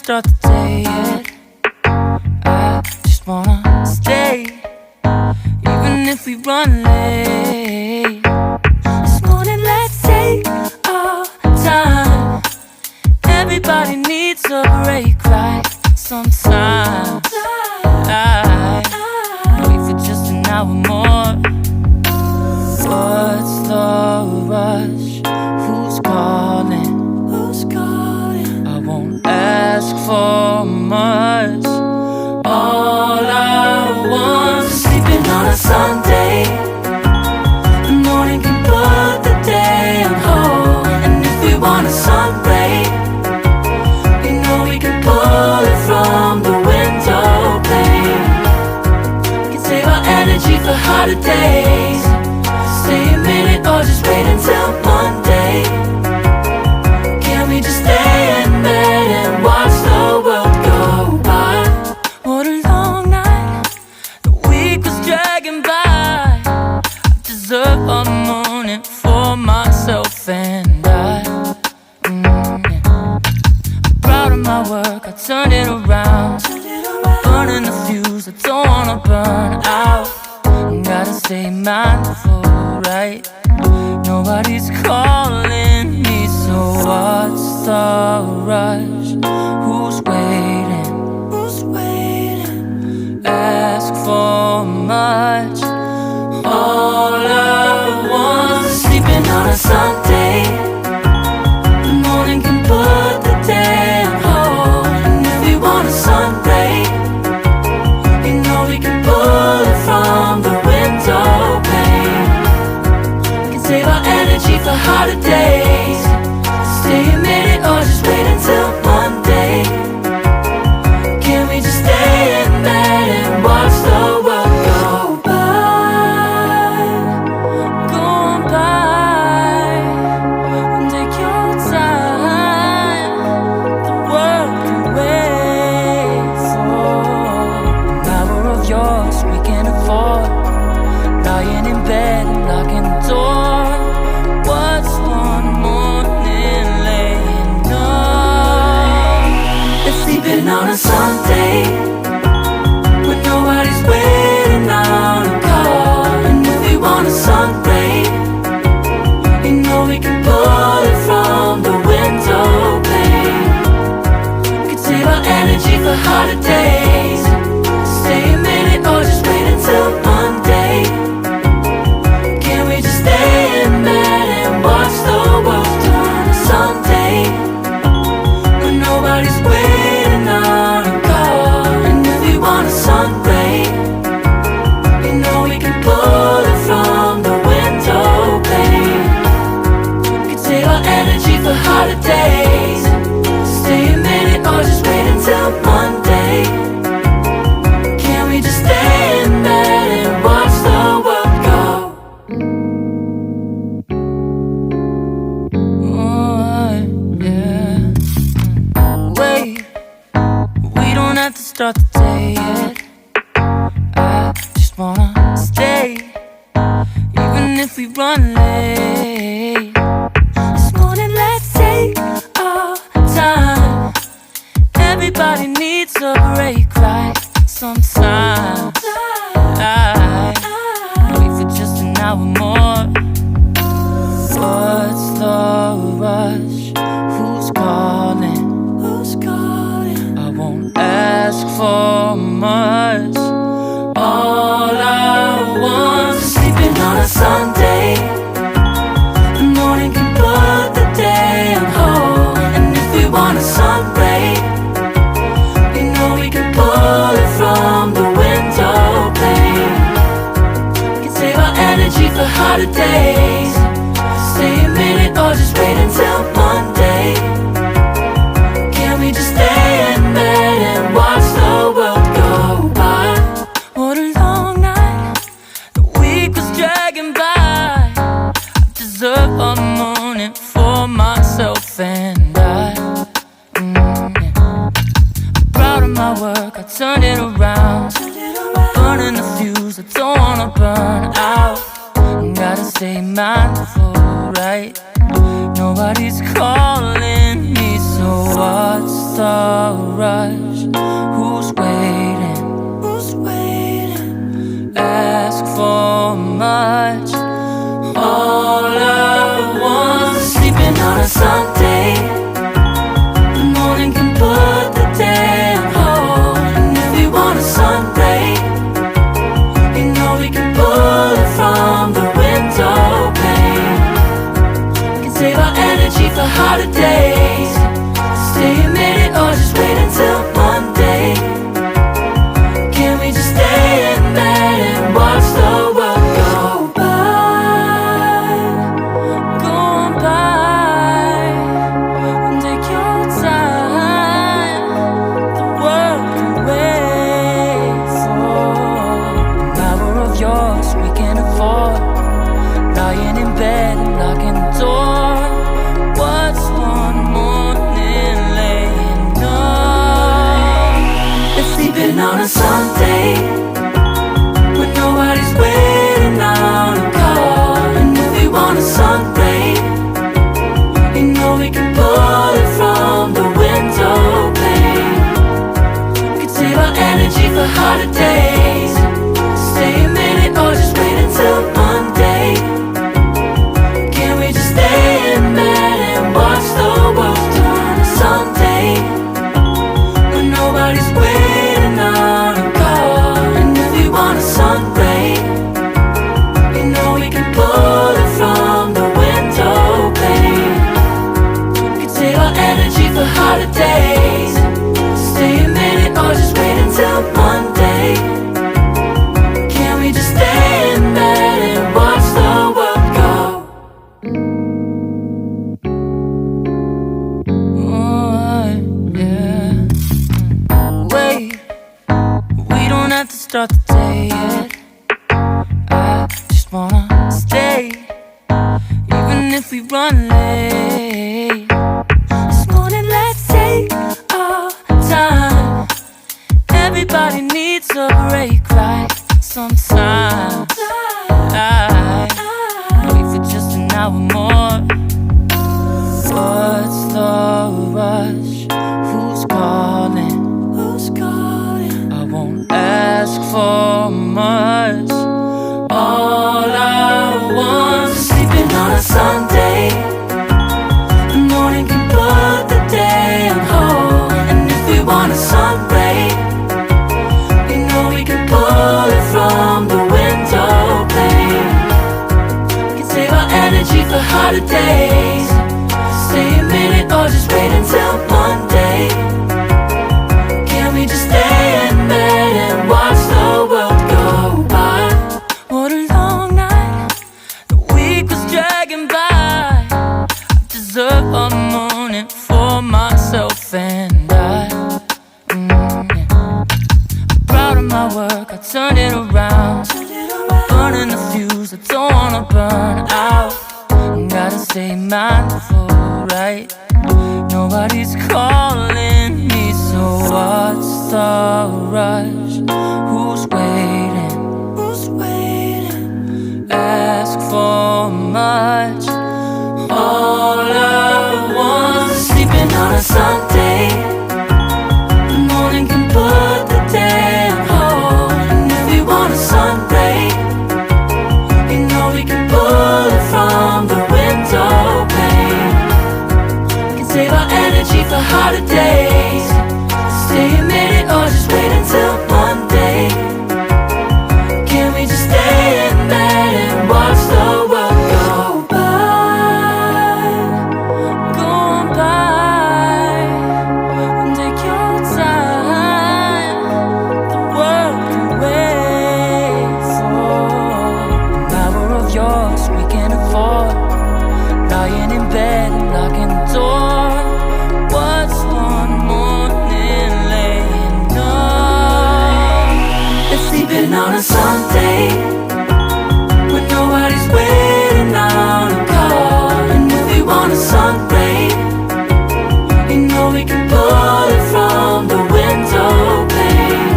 start the day yet. I just wanna stay, even if we run late. This morning let's take our time. Everybody needs a break, right? Sometimes I wait for just an hour more. What's the rush? Who's calling? Who's calling? I won't ask for much. All I want is sleeping on a Sunday. The morning can put the day on hold. And if we want a sun ray, you know we can pull it from the window pane. We can save our energy for harder days. Stay a minute or just wait until Monday. Can we just stay in bed and watch the world go by? What a long night, the week was dragging by. I deserve a morning for myself and I. I'm proud of my work, I turned it around. Burning the fuse, I don't wanna burn out. Gotta stay mindful, right? Nobody's calling me, so what's the rush? Who's waiting? Who's waiting? Ask for much. All I want is sleeping on a Sunday. The morning can put the day on hold. And if we want a sun ray, you know we can pull it from the window pane. We can save our energy for harder days. Stay a minute or just wait until Monday. Can we just stay in bed and watch the world go by? Go on by and take your time. The world can wait for an hour of yours we can afford. Lying in bed and locking the door. What's one morning laying up? It's sleeping on a Sunday when nobody's waiting on a call. And if we want a sun ray, you know we can pull it from the window pane. We can save our energy for harder days. Stay a minute or just wait until Monday. Can we just stay in bed and watch the world turn to Sunday when nobody's waiting on a call? And if we want a sun ray, you know we can pull it from the window pane. We can save our energy for harder days. Stay a minute or just wait until Monday. Can we just stay in bed and watch the world go? Oh, yeah. Wait, we don't have to start the day yet. I just wanna stay, even if we run late. This morning let's take our time. Everybody needs a break, right? Sometimes I wait for just an hour more. What's the rush? Who's calling? Who's calling? I won't ask for much. All I want is sleeping on a Sunday. The morning can put the day on hold. And if we want a sun ray, you know we can pull it from the window pane. We can save our energy for harder days. Stay a minute or just wait until Monday. Can we just stay in bed and watch the world go by? What a long night, the week was dragging by. I deserve a morning for myself and I. Proud of my work, I turned it around. Burning the fuse, I don't wanna burn out. Gotta stay mindful, right? Nobody's calling me, so what's the rush? Who's waiting? Who's waiting? Ask for much. All I want is sleeping on a Sunday. The morning can put the day on hold. And if we want a sun ray, you know we can pull it from the window pane. We can save our energy for harder days. Stay a minute or just wait until Monday. Can we just stay in bed and watch the world go by? Go on by and take your time. The world can wait for an hour of yours we can afford. Lying in bed and locking the door. What's one morning laying up? It's sleeping on a Sunday when nobody's waiting on a call. And if we want a sun ray, you know we can pull it from the window pane. We can save our energy for harder days. Stay a minute or just wait until Monday. Can we just stay in bed and watch the world turn to Sunday when nobody's waiting on a call? And if we want a sun ray, you know we can pull it from the window pane. We can save our energy for harder days. Stay a minute or just wait until Monday. Can we just stay in bed and watch the world go? Yeah. Wait, we don't have to start the day yet. I just wanna stay, even if we run late. This morning, let's take our time. Everybody needs a break, right? Sometimes I wait for just an hour more. What's the rush? Who's calling? Who's calling? I won't ask for much. All I want is sleeping on a Sunday. The morning can put the day on hold. And if we want a sun ray, you know we can pull it from the window pane. We can save our energy for harder days. Stay a minute or just wait until Monday. Can we just stay in bed and watch the world go by? What a long night, the week was dragging by. I deserve a morning for myself and I. I'm proud of my work, I turned it around. Burning the fuse, I don't wanna burn out. Gotta stay mindful, right? Nobody's calling me, so what's the rush? Who's waiting? Who's waiting? Ask for much. All I want is sleeping on a Sunday. The morning can put the day on hold. And if we want a sun ray, you know we can pull it from the window pane. We can save our energy for harder days. Stay a minute or just wait until Monday. Can we just stay in bed and watch the world go by? Go on by and take your time. The world can wait for an hour of yours we can afford. Lying in bed and locking the door. What's one morning laying up? It's sleeping on a Sunday when nobody's waiting on a call. And if we want a sun ray, you know we can pull it from the window pane.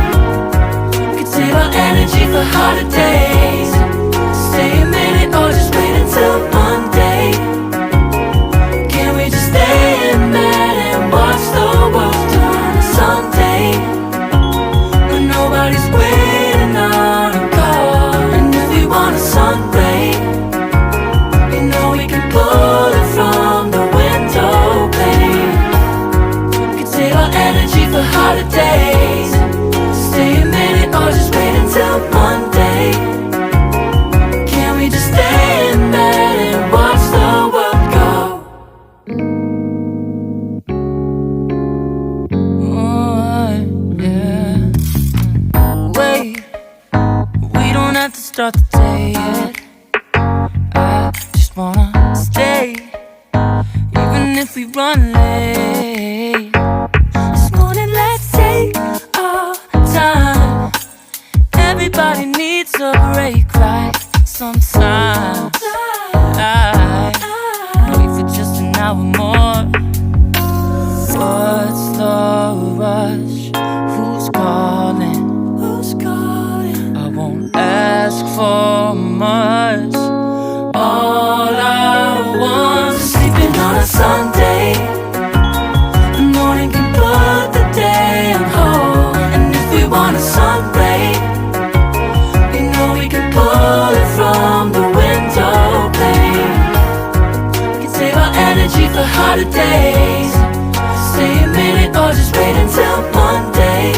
We can save our energy for harder days. Stay a minute or just wait until Monday. Can we just stay in bed and watch the world turn start the day yet. I just wanna stay, even if we run late. This morning, let's take our time. Everybody needs a break, right? Sometimes I wait for just an hour more. What's the rush? Who's calling? Who's calling? I won't ask for much. All I want is sleeping on a Sunday. The morning can put the day on hold. And if we want a sun ray, we know we can pull it from the window pane. We can save our energy for harder days. Stay a minute or just wait until Monday.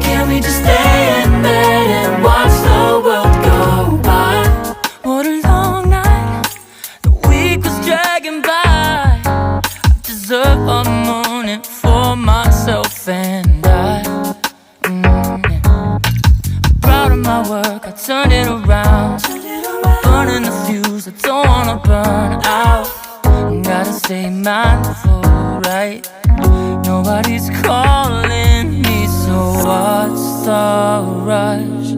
Can we just stay in bed and watch the world go by? What a long night, the week was dragging by. I deserve a morning for myself and I. I'm proud of my work, I turned it around. Burning the fuse, I don't wanna burn out. Gotta stay mindful, right? Nobody's calling me, so what's the rush?